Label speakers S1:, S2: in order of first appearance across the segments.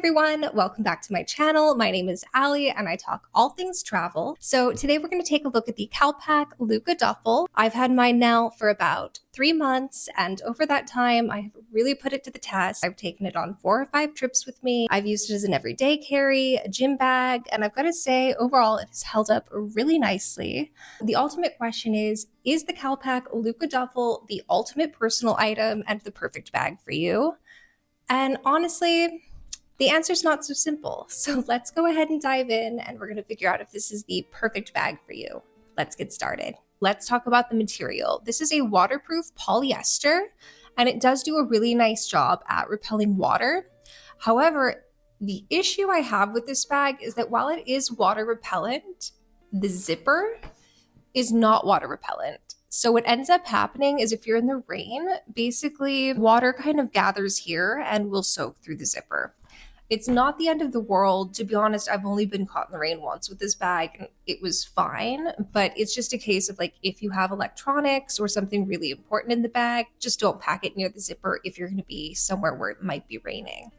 S1: everyone, welcome back to my channel. My name is Allie and I talk all things travel. So today we're going to take a look at the CALPAK Luka Duffel. I've had mine now for about 3 months, and over that time I have really put it to the test. I've taken it on 4 or 5 trips with me. I've used it as an everyday carry, a gym bag, and I've got to say overall it has held up really nicely. The ultimate question is the CALPAK Luka Duffel the ultimate personal item and the perfect bag for you? And honestly, the answer is not so simple. So let's go ahead and dive in, and we're going to figure out if this is the perfect bag for you. Let's get started. Let's talk about the material. This is a waterproof polyester, and it does do a really nice job at repelling water. However, the issue I have with this bag is that while it is water repellent, the zipper is not water repellent. So what ends up happening is if you're in the rain, basically water kind of gathers here and will soak through the zipper. It's not the end of the world. To be honest, I've only been caught in the rain once with this bag and it was fine, but it's just a case of like, if you have electronics or something really important in the bag, just don't pack it near the zipper if you're going to be somewhere where it might be raining.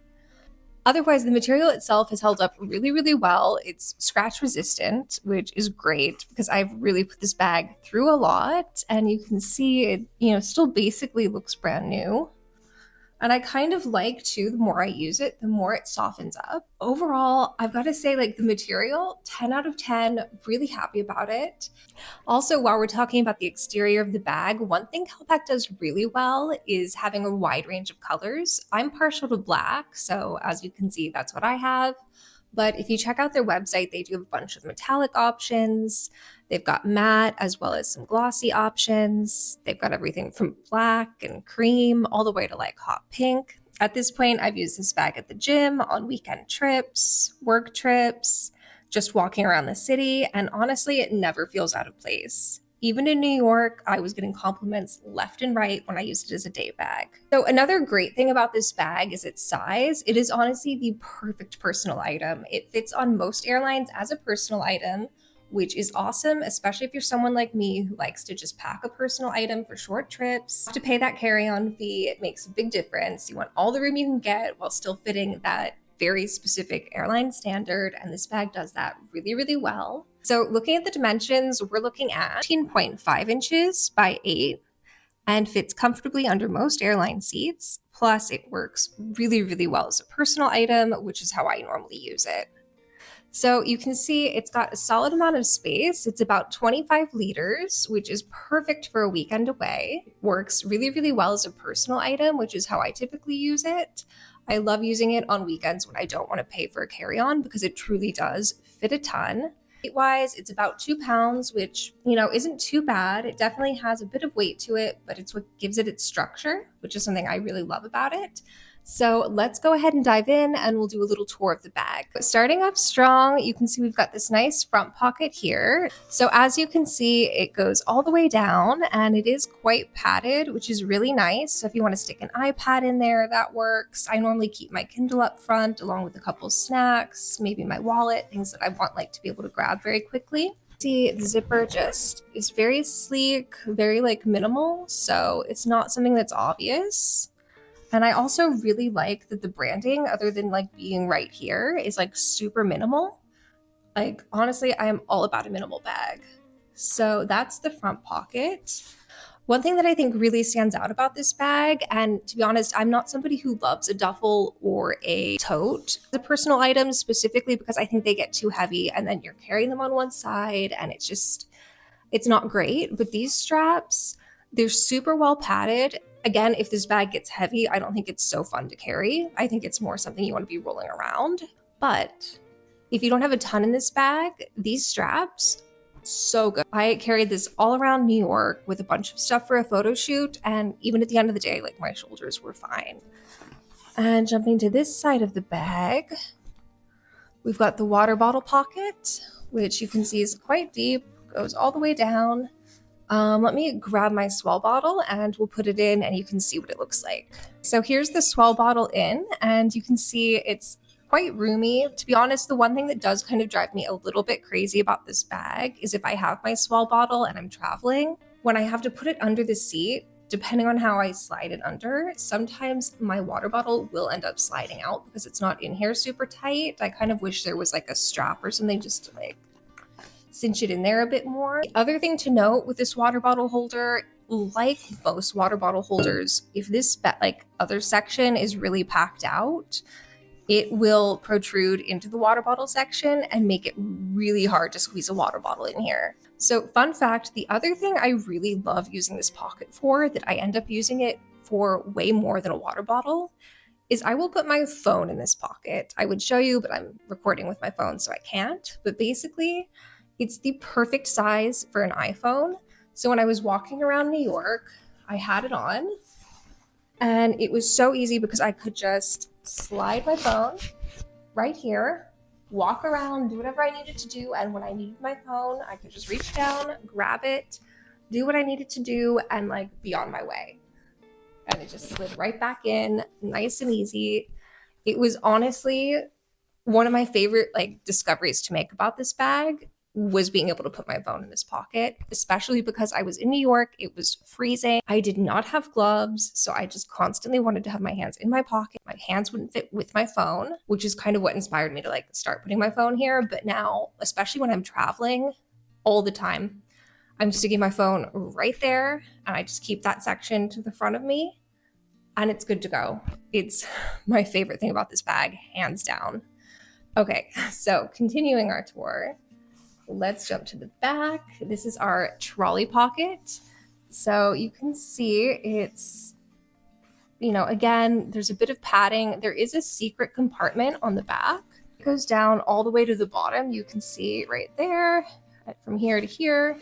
S1: Otherwise, the material itself has held up really, really well. It's scratch resistant, which is great because I've really put this bag through a lot, and you can see it, still basically looks brand new. And I kind of like too, the more I use it, the more it softens up. Overall, I've got to say, like, the material, 10 out of 10, really happy about it. Also, while we're talking about the exterior of the bag, one thing CALPAK does really well is having a wide range of colors. I'm partial to black, so as you can see, that's what I have. But if you check out their website, they do have a bunch of metallic options. They've got matte as well as some glossy options. They've got everything from black and cream all the way to like hot pink. At this point, I've used this bag at the gym, on weekend trips, work trips, just walking around the city, and honestly, it never feels out of place. Even in New York, I was getting compliments left and right when I used it as a day bag. So another great thing about this bag is its size. It is honestly the perfect personal item. It fits on most airlines as a personal item, which is awesome, especially if you're someone like me who likes to just pack a personal item for short trips. To pay that carry-on fee, it makes a big difference. You want all the room you can get while still fitting that very specific airline standard, and this bag does that really, really well. So looking at the dimensions, we're looking at 15.5 inches by 8 and fits comfortably under most airline seats. Plus, it works really, really well as a personal item, which is how I normally use it. So you can see it's got a solid amount of space. It's about 25 liters, which is perfect for a weekend away. It works really, really well as a personal item, which is how I typically use it. I love using it on weekends when I don't want to pay for a carry-on because it truly does fit a ton. Weight-wise, it's about 2 pounds, which, isn't too bad. It definitely has a bit of weight to it, but it's what gives it its structure, which is something I really love about it. So let's go ahead and dive in and we'll do a little tour of the bag. Starting off strong, you can see we've got this nice front pocket here. So as you can see, it goes all the way down and it is quite padded, which is really nice. So if you want to stick an iPad in there, that works. I normally keep my Kindle up front along with a couple snacks, maybe my wallet, things that I want to be able to grab very quickly. See, the zipper just is very sleek, very minimal. So it's not something that's obvious. And I also really like that the branding, other than being right here, is super minimal. Honestly, I am all about a minimal bag. So that's the front pocket. One thing that I think really stands out about this bag, and to be honest, I'm not somebody who loves a duffel or a tote, the personal items specifically because I think they get too heavy and then you're carrying them on one side and it's not great. But these straps, they're super well padded. Again, if this bag gets heavy, I don't think it's so fun to carry. I think it's more something you want to be rolling around. But if you don't have a ton in this bag, these straps, so good. I carried this all around New York with a bunch of stuff for a photo shoot, and even at the end of the day, my shoulders were fine. And jumping to this side of the bag, we've got the water bottle pocket, which you can see is quite deep, goes all the way down. Let me grab my swell bottle and we'll put it in and you can see what it looks like. So here's the swell bottle in, and you can see it's quite roomy. To be honest, the one thing that does kind of drive me a little bit crazy about this bag is if I have my swell bottle and I'm traveling, when I have to put it under the seat, depending on how I slide it under, sometimes my water bottle will end up sliding out because it's not in here super tight. I kind of wish there was like a strap or something just to like cinch it in there a bit more. The other thing to note with this water bottle holder, like most water bottle holders, if this like other section is really packed out, it will protrude into the water bottle section and make it really hard to squeeze a water bottle in here. So fun fact, the other thing I really love using this pocket for, that I end up using it for way more than a water bottle, is I will put my phone in this pocket. I would show you, but I'm recording with my phone, so I can't. But basically, it's the perfect size for an iPhone. So when I was walking around New York, I had it on, and it was so easy because I could just slide my phone right here, walk around, do whatever I needed to do. And when I needed my phone, I could just reach down, grab it, do what I needed to do, and like be on my way. And it just slid right back in, nice and easy. It was honestly one of my favorite like discoveries to make about this bag, was being able to put my phone in this pocket, especially because I was in New York. It was freezing. I did not have gloves, so I just constantly wanted to have my hands in my pocket. My hands wouldn't fit with my phone, which is kind of what inspired me to like start putting my phone here. But now, especially when I'm traveling all the time, I'm sticking my phone right there, and I just keep that section to the front of me, and it's good to go. It's my favorite thing about this bag, hands down. Okay, so continuing our tour, let's jump to the back. This is our trolley pocket. So you can see it's, you know, again, there's a bit of padding. There is a secret compartment on the back. It goes down all the way to the bottom. You can see right there, from here to here.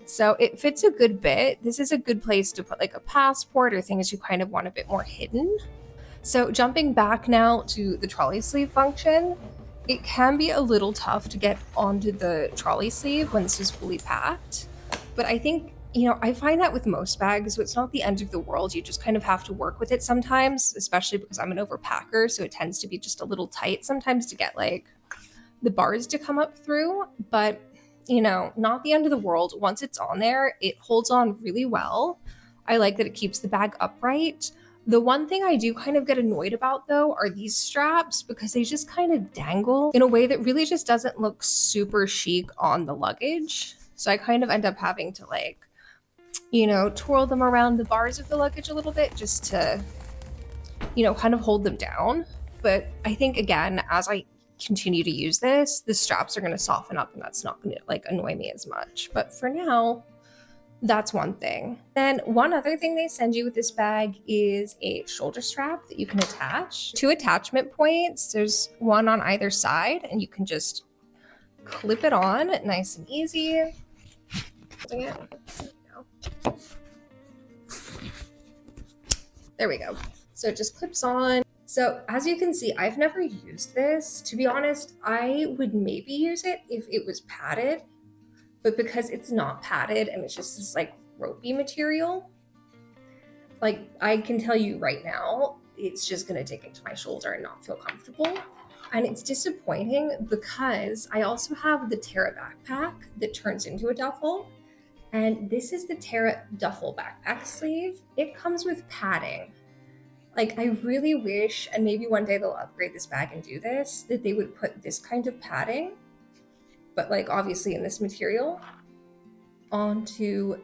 S1: So it fits a good bit. This is a good place to put like a passport or things you kind of want a bit more hidden. So jumping back now to the trolley sleeve function, it can be a little tough to get onto the trolley sleeve when this is fully packed. But I think, you know, I find that with most bags, so it's not the end of the world. You just kind of have to work with it sometimes, especially because I'm an overpacker, so it tends to be just a little tight sometimes to get like the bars to come up through. But, you know, not the end of the world. Once it's on there, it holds on really well. I like that it keeps the bag upright. The one thing I do kind of get annoyed about though are these straps, because they just kind of dangle in a way that really just doesn't look super chic on the luggage. So I kind of end up having to like, you know, twirl them around the bars of the luggage a little bit just to, you know, kind of hold them down. But I think again, as I continue to use this, the straps are going to soften up and that's not going to like annoy me as much. But for now, that's one thing. Then one other thing they send you with this bag is a shoulder strap that you can attach. 2 attachment points. There's one on either side, and you can just clip it on nice and easy. There we go. So it just clips on. So as you can see, I've never used this. To be honest, I would maybe use it if it was padded. But because it's not padded and it's just this like ropey material, like I can tell you right now, it's just gonna dig into my shoulder and not feel comfortable. And it's disappointing because I also have the Terra backpack that turns into a duffel. And this is the Terra duffel backpack sleeve. It comes with padding. Like I really wish, and maybe one day they'll upgrade this bag and do this, that they would put this kind of padding, but like obviously in this material, onto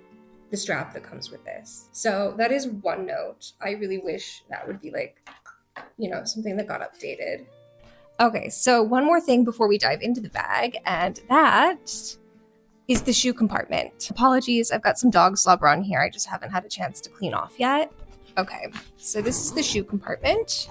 S1: the strap that comes with this. So that is one note. I really wish that would be like, you know, something that got updated. Okay, so one more thing before we dive into the bag, and that is the shoe compartment. Apologies, I've got some dog slobber on here. I just haven't had a chance to clean off yet. Okay, so this is the shoe compartment.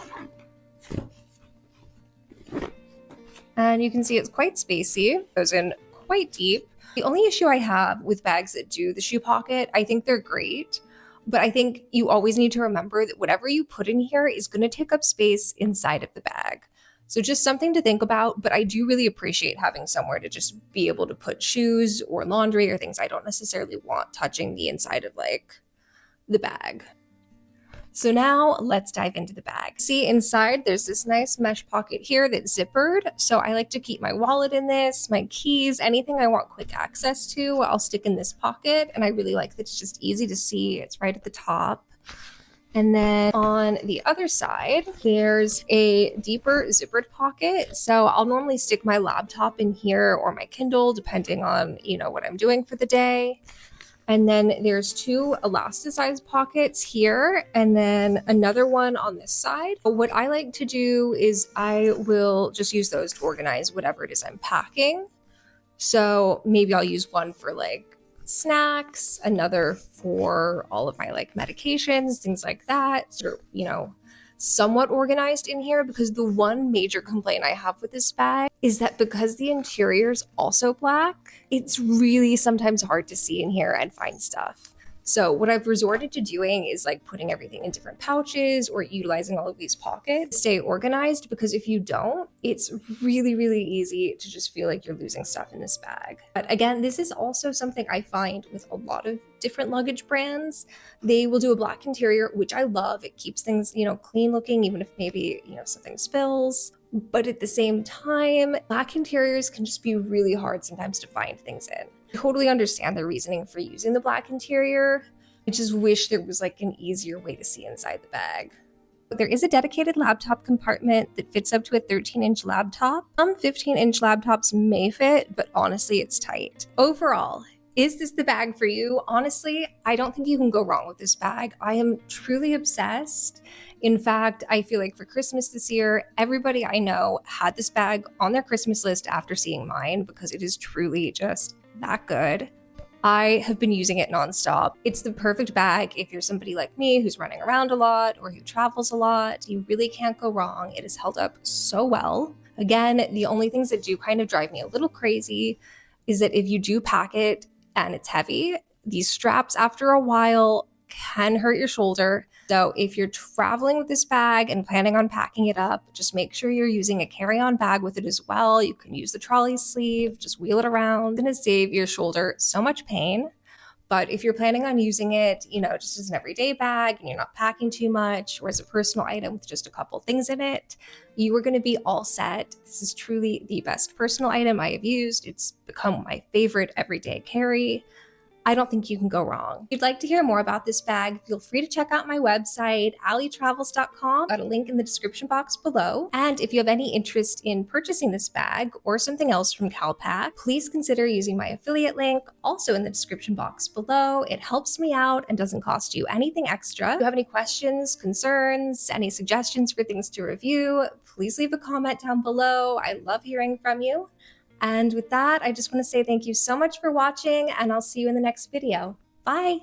S1: And you can see it's quite spacey. It goes in quite deep. The only issue I have with bags that do the shoe pocket, I think they're great, but I think you always need to remember that whatever you put in here is going to take up space inside of the bag. So just something to think about, but I do really appreciate having somewhere to just be able to put shoes or laundry or things I don't necessarily want touching the inside of like the bag. So now let's dive into the bag. See, inside there's this nice mesh pocket here that's zippered. So I like to keep my wallet in this, my keys, anything I want quick access to, I'll stick in this pocket. And I really like that it's just easy to see. It's right at the top. And then on the other side, there's a deeper zippered pocket. So I'll normally stick my laptop in here or my Kindle, depending on, what I'm doing for the day. And then there's two elasticized pockets here and then another one on this side. But what I like to do is I will just use those to organize whatever it is I'm packing. So maybe I'll use one for like snacks, another for all of my like medications, things like that. So, somewhat organized in here, because the one major complaint I have with this bag is that because the interior is also black, it's really sometimes hard to see in here and find stuff. So what I've resorted to doing is like putting everything in different pouches or utilizing all of these pockets to stay organized, because if you don't, it's really, really easy to just feel like you're losing stuff in this bag. But again, this is also something I find with a lot of different luggage brands. They will do a black interior, which I love. It keeps things, clean looking, even if maybe, something spills. But at the same time, black interiors can just be really hard sometimes to find things in. I totally understand the reasoning for using the black interior. I just wish there was like an easier way to see inside the bag. There is a dedicated laptop compartment that fits up to a 13-inch laptop. Some 15-inch laptops may fit, but honestly, it's tight. Overall, is this the bag for you? Honestly, I don't think you can go wrong with this bag. I am truly obsessed. In fact, I feel like for Christmas this year, everybody I know had this bag on their Christmas list after seeing mine, because it is truly just that good. I have been using it nonstop. It's the perfect bag if you're somebody like me who's running around a lot or who travels a lot. You really can't go wrong. It has held up so well. Again, the only things that do kind of drive me a little crazy is that if you do pack it and it's heavy, these straps after a while can hurt your shoulder. So if you're traveling with this bag and planning on packing it up, just make sure you're using a carry-on bag with it as well. You can use the trolley sleeve, just wheel it around. It's gonna save your shoulder so much pain. But if you're planning on using it, just as an everyday bag and you're not packing too much, or as a personal item with just a couple things in it, you are gonna be all set. This is truly the best personal item I have used. It's become my favorite everyday carry. I don't think you can go wrong. If you'd like to hear more about this bag, feel free to check out my website, allitravels.com. Got a link in the description box below. And if you have any interest in purchasing this bag or something else from CALPAK, please consider using my affiliate link, also in the description box below. It helps me out and doesn't cost you anything extra. If you have any questions, concerns, any suggestions for things to review, please leave a comment down below. I love hearing from you. And with that, I just want to say thank you so much for watching, and I'll see you in the next video. Bye!